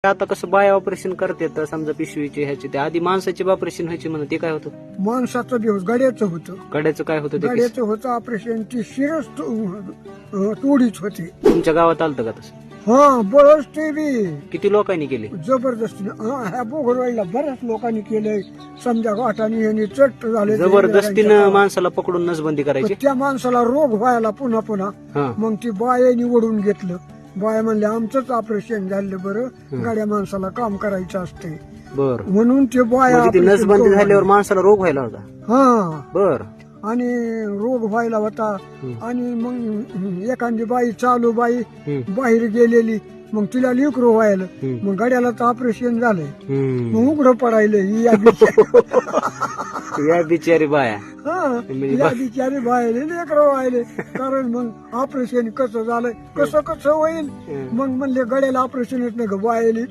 आता कसं bye operation करतात समजा पिशवीचे ह्याचे ते आधी माणसाचे ऑपरेशन व्हायचे म्हणून ते काय होतं? माणसाचं दिवस गाड्याचं होतं. गड्याचं काय होतं ते? गाड्याचं होतं ऑपरेशन. ती शिरच तोडीच होती. तुमच्या गावात आलतं का तसं? हा बळच ते बी किती लोकांनी केले? जबरदस्तीने. ह्या बोगरवाडीला बऱ्याच लोकांनी केलंय. समजा वाटाने यांनी चट्ट झाले. जबरदस्तीनं माणसाला पकडून नसबंदी करायची. त्या माणसाला रोग व्हायला पुन्हा पुन्हा. हा. मग ती बाया निवडून घेतलं. बाया म्हणले आमचंच ऑपरेशन झालं बरं, गाड्या माणसाला काम करायचं असते बर. म्हणून ते बाया म्हणजे ती operation नसबंदी करून झाल्यावर माणसाला रोग व्हायला होता. हा बर. आणि रोग व्हायला होता. आणि मग एखादी बाई चालू बाई बाहेर गेलेली, मग तिला लिकरू व्हायला, मग गाड्याला तर ऑपरेशन झालंय, मग उघडं पडायलं या बिचारी बाया. या बिचारी बाहेर लेकरं व्हायले. कारण मग ऑपरेशन कसं झालंय, कसं कसं होईल. मग म्हणले गड्याला ऑपरेशन येत नाही का, बायली